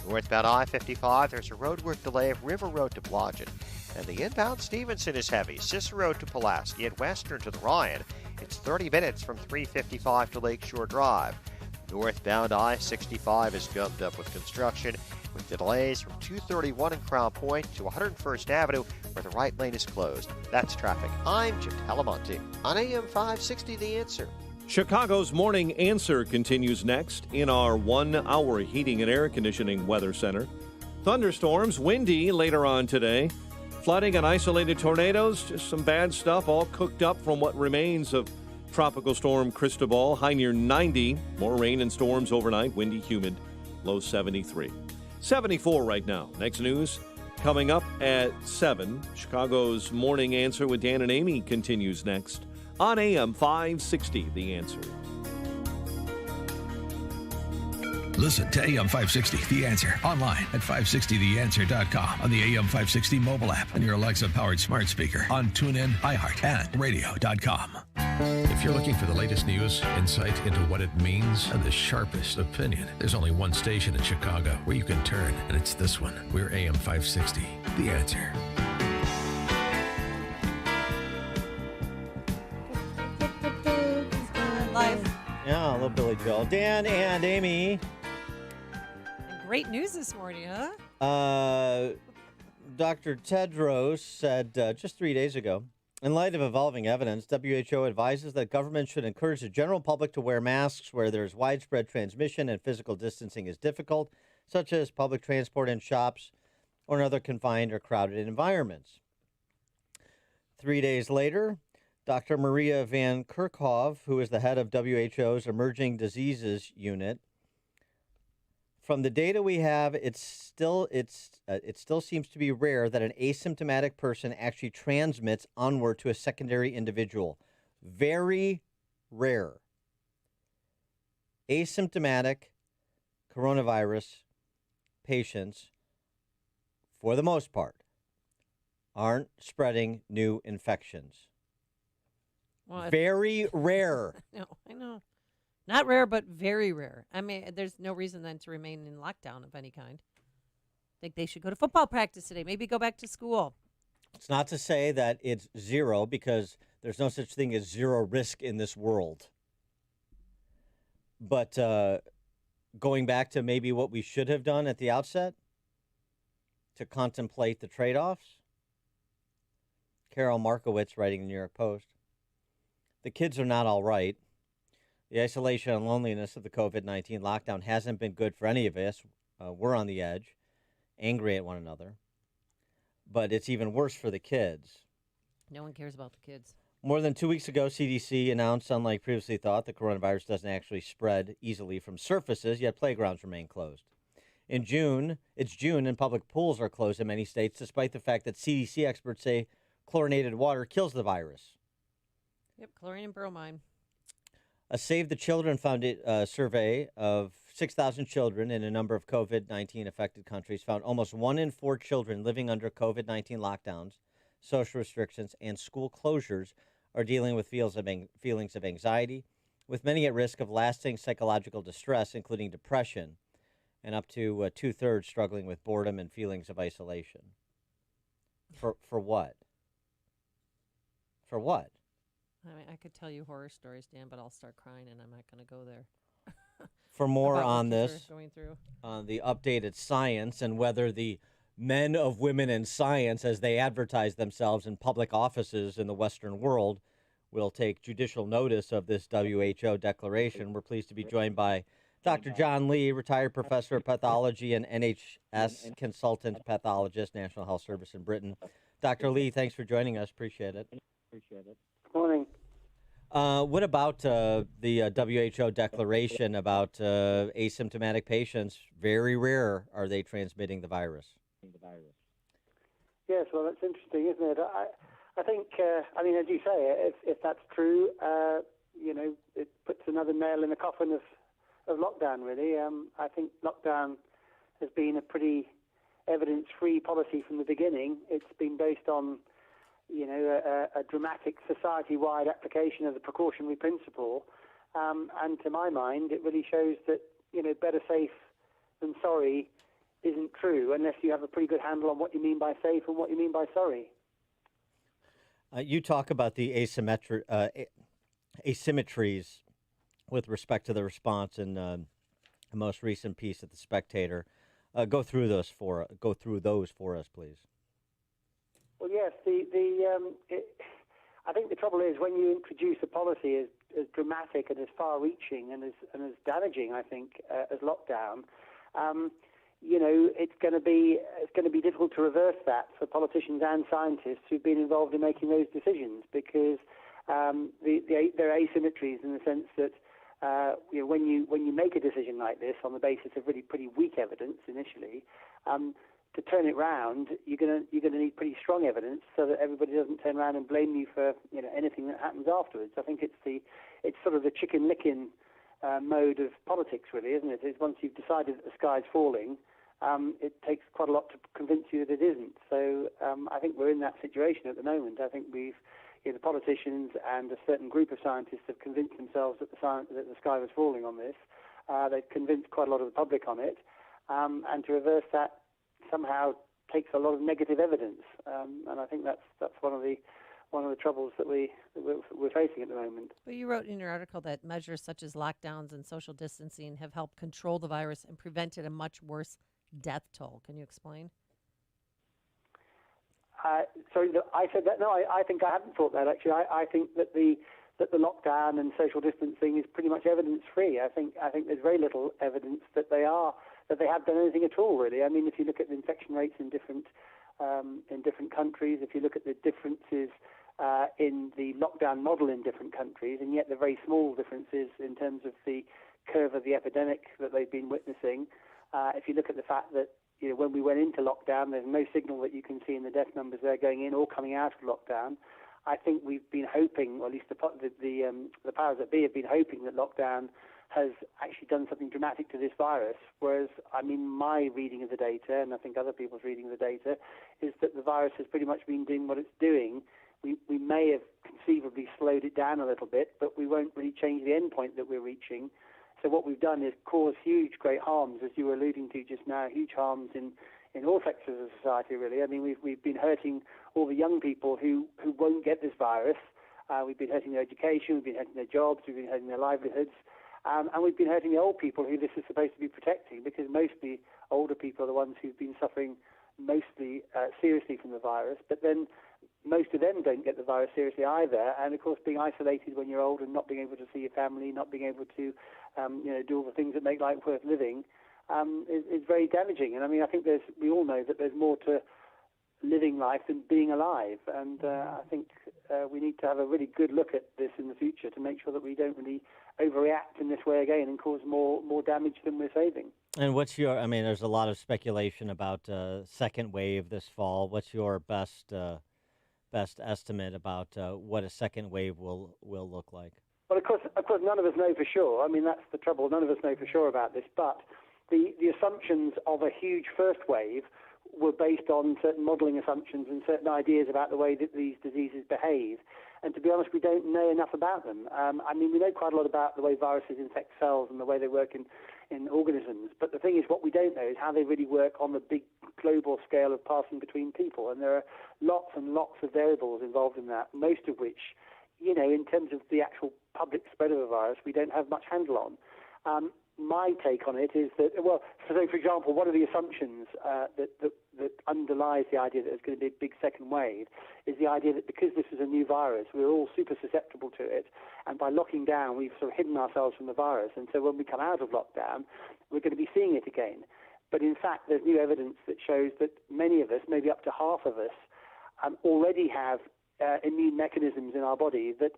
Northbound I-55, there's a roadwork delay of River Road to Blodgett. And the inbound Stevenson is heavy. Cicero to Pulaski and Western to the Ryan. It's 30 minutes from 355 to Lakeshore Drive. Northbound I-65 is gumped up with construction, with delays from 231 in Crown Point to 101st Avenue, where the right lane is closed. That's traffic. I'm Jim Talamonte on AM 560 The Answer. Chicago's Morning Answer continues next in our 1-hour heating and air conditioning weather center. Thunderstorms, windy later on today. Flooding and isolated tornadoes, just some bad stuff, all cooked up from what remains of Tropical Storm Cristobal. High near 90. More rain and storms overnight, windy, humid, low 73. 74 right now. Next news coming up at 7. Chicago's Morning Answer with Dan and Amy continues next on AM 560, The Answer. Listen to AM 560, The Answer, online at 560theanswer.com, on the AM 560 mobile app, on your Alexa-powered smart speaker, on TuneIn, iHeart, and radio.com. If you're looking for the latest news, insight into what it means, and the sharpest opinion, there's only one station in Chicago where you can turn, and it's this one. We're AM 560, The Answer. Live. Yeah, a little Billy Joel. Dan and Amy. Great news this morning, huh? Dr. Tedros said just 3 days ago, in light of evolving evidence, WHO advises that government should encourage the general public to wear masks where there's widespread transmission and physical distancing is difficult, such as public transport and shops or in other confined or crowded environments. 3 days later, Dr. Maria Van Kerkhove, who is the head of WHO's Emerging Diseases Unit, from the data we have, it still seems to be rare that an asymptomatic person actually transmits onward to a secondary individual. Very rare. Asymptomatic coronavirus patients, for the most part, aren't spreading new infections. Well, very rare. No, I know. Not rare, but very rare. I mean, there's no reason then to remain in lockdown of any kind. I think they should go to football practice today. Maybe go back to school. It's not to say that it's zero, because there's no such thing as zero risk in this world. But going back to maybe what we should have done at the outset, to contemplate the trade-offs. Carol Markowitz writing in the New York Post. The kids are not all right. The isolation and loneliness of the COVID-19 lockdown hasn't been good for any of us. We're on the edge, angry at one another. But it's even worse for the kids. No one cares about the kids. More than 2 weeks ago, CDC announced, unlike previously thought, the coronavirus doesn't actually spread easily from surfaces, yet playgrounds remain closed. It's June, and public pools are closed in many states, despite the fact that CDC experts say chlorinated water kills the virus. Yep, chlorine and bromine. A Save the Children survey of 6,000 children in a number of COVID-19 affected countries found almost 1 in 4 children living under COVID-19 lockdowns, social restrictions, and school closures are dealing with feelings of anxiety, with many at risk of lasting psychological distress, including depression, and up to 2/3 struggling with boredom and feelings of isolation. For what? For what? I mean, I could tell you horror stories, Dan, but I'll start crying, and I'm not going to go there. For more About on what kids this, are going through. on the updated science and whether the men of women in science, as they advertise themselves in public offices in the Western world, will take judicial notice of this WHO declaration, we're pleased to be joined by Dr. John Lee, retired professor of pathology and NHS consultant pathologist, National Health Service in Britain. Dr. Lee, thanks for joining us. Appreciate it. Morning. What about the WHO declaration about asymptomatic patients? Very rare are they transmitting the virus. Yes, well, that's interesting, isn't it? I think, I mean, as you say, if that's true, it puts another nail in the coffin of lockdown, really. I think lockdown has been a pretty evidence-free policy from the beginning. It's been based on a dramatic society-wide application of the precautionary principle. And to my mind, it really shows that, better safe than sorry isn't true unless you have a pretty good handle on what you mean by safe and what you mean by sorry. You talk about the asymmetries with respect to the response in the most recent piece at the Spectator. Go through those for us, please. Well, yes. I think the trouble is when you introduce a policy as dramatic and as far-reaching and as damaging, I think, as lockdown. It's going to be difficult to reverse that for politicians and scientists who've been involved in making those decisions, because there are asymmetries in the sense that when you make a decision like this on the basis of really pretty weak evidence initially, to turn it round, you're going to need pretty strong evidence so that everybody doesn't turn around and blame you for anything that happens afterwards. I think it's sort of the chicken licking mode of politics, really, isn't it? It's once you've decided that the sky's falling, it takes quite a lot to convince you that it isn't. So I think we're in that situation at the moment. I think the politicians and a certain group of scientists have convinced themselves that the sky was falling on this. They've convinced quite a lot of the public on it, and to reverse that somehow takes a lot of negative evidence. And I think that's one of the troubles that we're facing at the moment. But you wrote in your article that measures such as lockdowns and social distancing have helped control the virus and prevented a much worse death toll. Can you explain? Sorry, I said that. No, I think I haven't thought that, actually. I think that the lockdown and social distancing is pretty much evidence-free. I think there's very little evidence that they have done anything at all, really. I mean, if you look at the infection rates in different countries, if you look at the differences in the lockdown model in different countries, and yet the very small differences in terms of the curve of the epidemic that they've been witnessing. If you look at the fact that when we went into lockdown, there's no signal that you can see in the death numbers there going in or coming out of lockdown. I think we've been hoping, or at least the powers that be have been hoping, that lockdown has actually done something dramatic to this virus, whereas, I mean, my reading of the data, and I think other people's reading of the data, is that the virus has pretty much been doing what it's doing. We may have conceivably slowed it down a little bit, but we won't really change the end point that we're reaching. So what we've done is cause great harms, as you were alluding to just now, huge harms in all sectors of society, really. I mean, we've been hurting all the young people who won't get this virus. We've been hurting their education, we've been hurting their jobs, we've been hurting their livelihoods. And we've been hurting the old people who this is supposed to be protecting, because mostly older people are the ones who've been suffering mostly seriously from the virus. But then most of them don't get the virus seriously either. And, of course, being isolated when you're old and not being able to see your family, not being able to do all the things that make life worth living is very damaging. And, I mean, I think we all know that there's more to living life than being alive. And I think we need to have a really good look at this in the future to make sure that we don't really overreact in this way again and cause more damage than we're saving. And there's a lot of speculation about second wave this fall. What's your best estimate about what a second wave will look like? Well, of course, none of us know for sure. I mean, that's the trouble. None of us know for sure about this. But the assumptions of a huge first wave were based on certain modelling assumptions and certain ideas about the way that these diseases behave. And to be honest, we don't know enough about them. We know quite a lot about the way viruses infect cells and the way they work in organisms. But the thing is, what we don't know is how they really work on the big global scale of passing between people. And there are lots and lots of variables involved in that, most of which, in terms of the actual public spread of the virus, we don't have much handle on. My take on it is that, for example, one of the assumptions that underlies the idea that there's going to be a big second wave is the idea that because this is a new virus, we're all super susceptible to it, and by locking down, we've sort of hidden ourselves from the virus, and so when we come out of lockdown, we're going to be seeing it again. But in fact, there's new evidence that shows that many of us, maybe up to half of us, already have immune mechanisms in our body that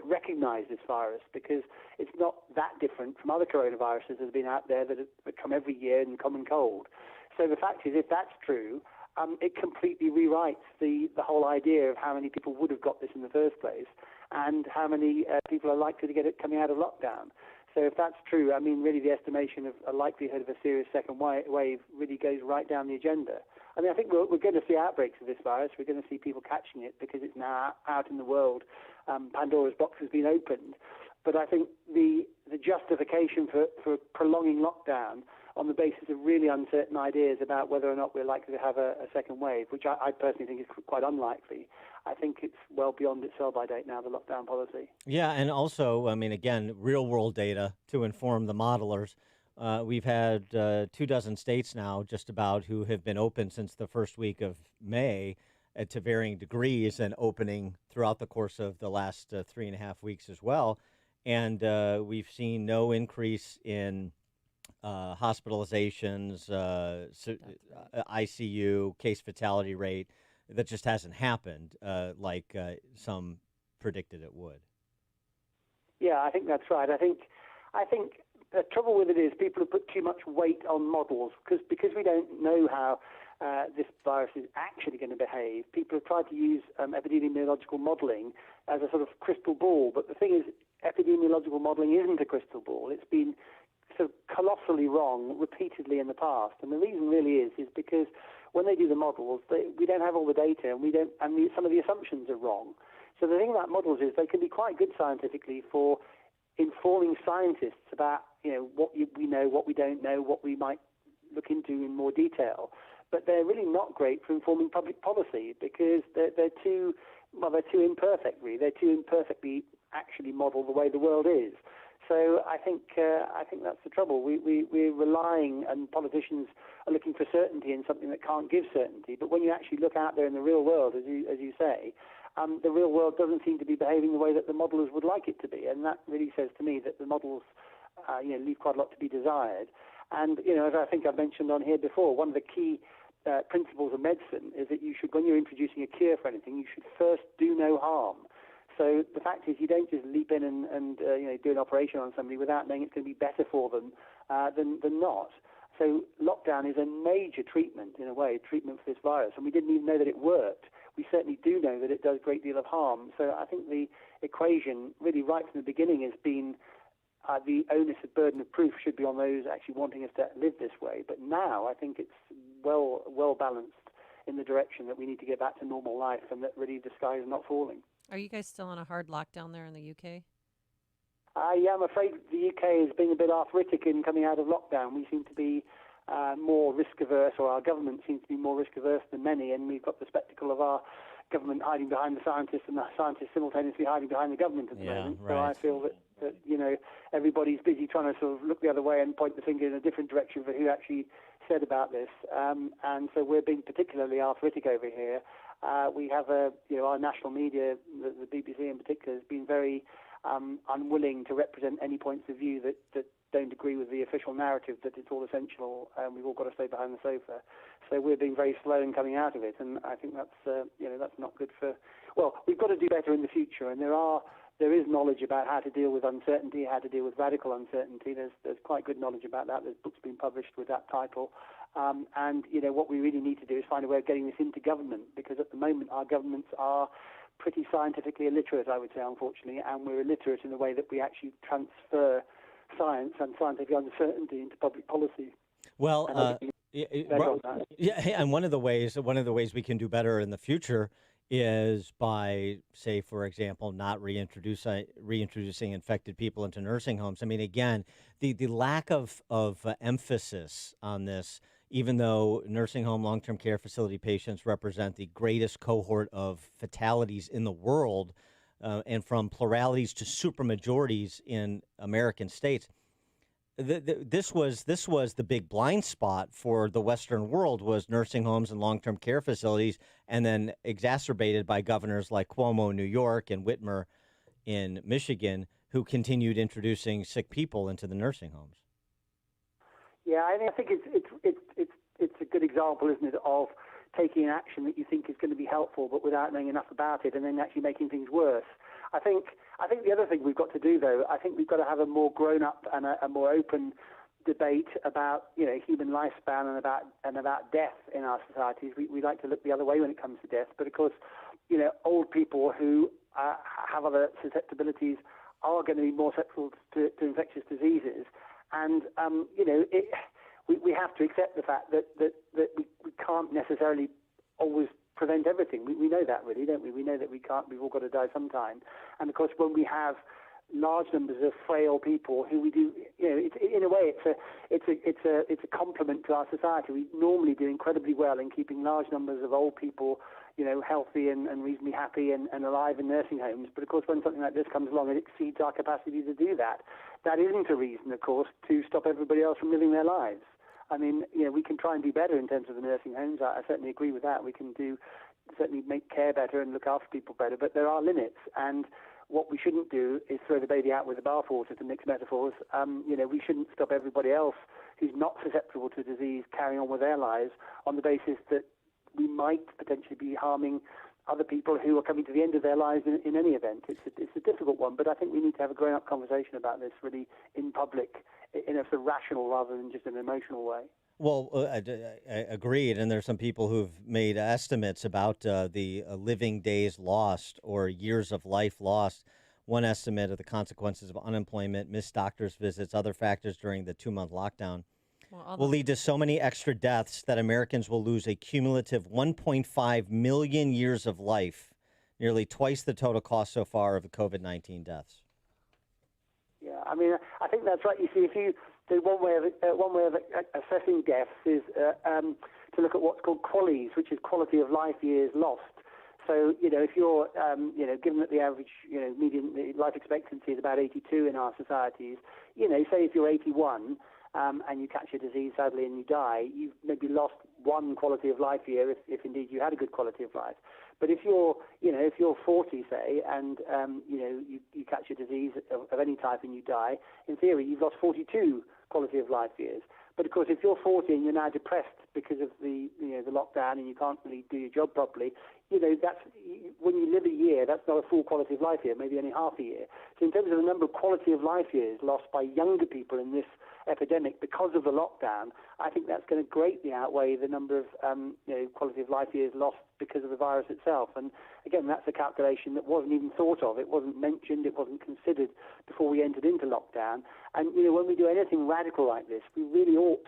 recognize this virus, because it's not that different from other coronaviruses that have been out there that come every year in common cold. So the fact is, if that's true, it completely rewrites the whole idea of how many people would have got this in the first place and how many people are likely to get it coming out of lockdown. So if that's true, I mean, really the estimation of a likelihood of a serious second wave really goes right down the agenda. I mean, I think we're going to see outbreaks of this virus. We're going to see people catching it because it's now out in the world. Pandora's box has been opened. But I think the justification for prolonging lockdown on the basis of really uncertain ideas about whether or not we're likely to have a second wave, which I personally think is quite unlikely. I think it's well beyond its sell-by date now, the lockdown policy. Yeah, and also, I mean, again, real-world data to inform the modelers. We've had 24 states now, just about, who have been open since the first week of May to varying degrees and opening throughout the course of the last 3.5 weeks as well. And we've seen no increase in hospitalizations, ICU, case fatality rate. That just hasn't happened like some predicted it would. Yeah, I think that's right. I think the trouble with it is people have put too much weight on models because we don't know how this virus is actually going to behave. People have tried to use epidemiological modeling as a sort of crystal ball, but the thing is, epidemiological modeling isn't a crystal ball. It's been so colossally wrong repeatedly in the past, and the reason really is because when they do the models, we don't have all the data, and some of the assumptions are wrong. So the thing about models is they can be quite good scientifically for informing scientists about what we know, what we don't know, what we might look into in more detail. But they're really not great for informing public policy because they're too imperfect. Really, they're too imperfectly actually model the way the world is. So I think that's the trouble. We're relying, and politicians are looking for certainty in something that can't give certainty. But when you actually look out there in the real world, as you say, the real world doesn't seem to be behaving the way that the modelers would like it to be, and that really says to me that the models, leave quite a lot to be desired. And as I think I've mentioned on here before, one of the key principles of medicine is that you should, when you're introducing a cure for anything, you should first do no harm. So the fact is, you don't just leap in and do an operation on somebody without knowing it's going to be better for them than not. So lockdown is a major treatment, in a way, treatment for this virus, and we didn't even know that it worked. We certainly do know that it does a great deal of harm. So I think the equation, really right from the beginning, has been the onus of burden of proof should be on those actually wanting us to live this way. But now I think it's well balanced in the direction that we need to get back to normal life, and that really the sky is not falling. Are you guys still on a hard lockdown there in the UK? Yeah, I'm afraid the UK is being a bit arthritic in coming out of lockdown. We seem to be more risk-averse, or our government seems to be more risk-averse than many, and we've got the spectacle of our government hiding behind the scientists and the scientists simultaneously hiding behind the government at the moment. Right. So I feel that everybody's busy trying to sort of look the other way and point the finger in a different direction for who actually said about this. And so we're being particularly arthritic over here. We have our national media, the BBC in particular, has been very unwilling to represent any points of view that don't agree with the official narrative that it's all essential and we've all got to stay behind the sofa. So we're being very slow in coming out of it, and I think that's not good for. Well, we've got to do better in the future, and there is knowledge about how to deal with uncertainty, how to deal with radical uncertainty. There's quite good knowledge about that. There's books being published with that title. And what we really need to do is find a way of getting this into government, because at the moment our governments are pretty scientifically illiterate, I would say, unfortunately, and we're illiterate in the way that we actually transfer science and scientific uncertainty into public policy. Well, and one of the ways we can do better in the future is by, say, for example, not reintroducing infected people into nursing homes. I mean, again, the lack of emphasis on this, even though nursing home long-term care facility patients represent the greatest cohort of fatalities in the world, and from pluralities to supermajorities in American states, this was the big blind spot for the Western world, was nursing homes and long-term care facilities, and then exacerbated by governors like Cuomo in New York and Whitmer in Michigan, who continued introducing sick people into the nursing homes. Yeah, I think it's a good example, isn't it, of taking an action that you think is going to be helpful, but without knowing enough about it, and then actually making things worse. I think the other thing we've got to do, though, I think we've got to have a more grown-up and a more open debate about human lifespan and about death in our societies. We like to look the other way when it comes to death, but of course, old people who have other susceptibilities are going to be more susceptible to infectious diseases, and we have to accept the fact that we can't necessarily always prevent everything. We know that, really, don't we? We know that we can't. We've all got to die sometime. And of course, when we have large numbers of frail people who we do, in a way, it's a compliment to our society. We normally do incredibly well in keeping large numbers of old people, healthy and reasonably happy and alive in nursing homes. But of course, when something like this comes along, it exceeds our capacity to do that. That isn't a reason, of course, to stop everybody else from living their lives. I mean, we can try and do better in terms of the nursing homes. I certainly agree with that. We can certainly make care better and look after people better, but there are limits. And what we shouldn't do is throw the baby out with the bathwater, to mix metaphors. We shouldn't stop everybody else who's not susceptible to disease carrying on with their lives on the basis that we might potentially be harming other people who are coming to the end of their lives in any event. It's a difficult one, but I think we need to have a grown-up conversation about this really in public, in a sort of rational rather than just an emotional way. Well, I agreed, and there's some people who've made estimates about the living days lost or years of life lost. One estimate of the consequences of unemployment, missed doctor's visits, other factors during the 2-month lockdown will lead to so many extra deaths that Americans will lose a cumulative 1.5 million years of life, nearly twice the total cost so far of the COVID-19 deaths. Yeah, I mean, I think that's right. You see, one way of assessing deaths is to look at what's called QALYs, which is quality of life years lost. So, if you're, given that the average, median life expectancy is about 82 in our societies, say if you're 81 and you catch a disease sadly and you die, you've maybe lost one quality of life year if indeed you had a good quality of life. But if you're 40, say, and you catch a disease of any type and you die, in theory you've lost 42 quality of life years. But of course, if you're 40 and you're now depressed because of the lockdown and you can't really do your job properly, that's when you live a year, that's not a full quality of life year, maybe only half a year. So in terms of the number of quality of life years lost by younger people in this epidemic because of the lockdown, I think that's going to greatly outweigh the number of quality of life years lost because of the virus itself. And again, that's a calculation that wasn't even thought of. It wasn't mentioned. It wasn't considered before we entered into lockdown. And when we do anything radical like this, we really ought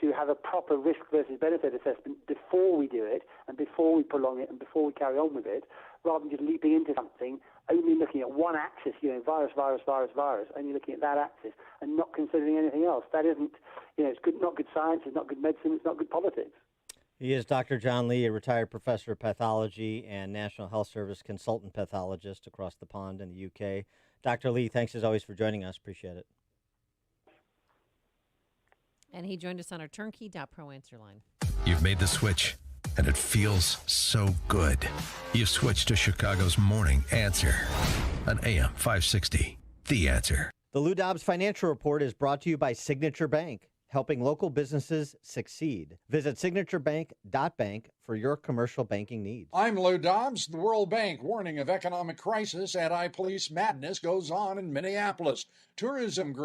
to have a proper risk versus benefit assessment before we do it and before we prolong it and before we carry on with it, rather than just leaping into something, only looking at one axis, virus, only looking at that axis and not considering anything else. That isn't, it's not good science, it's not good medicine, it's not good politics. He is Dr. John Lee, a retired professor of pathology and National Health Service consultant pathologist across the pond in the UK. Dr. Lee, thanks as always for joining us. Appreciate it. And he joined us on our turnkey.pro answer line. You've made the switch, and it feels so good. You've switched to Chicago's Morning Answer on AM 560. The Answer. The Lou Dobbs Financial Report is brought to you by Signature Bank, helping local businesses succeed. Visit signaturebank.bank for your commercial banking needs. I'm Lou Dobbs. The World Bank warning of economic crisis. Anti-police madness goes on in Minneapolis. Tourism groups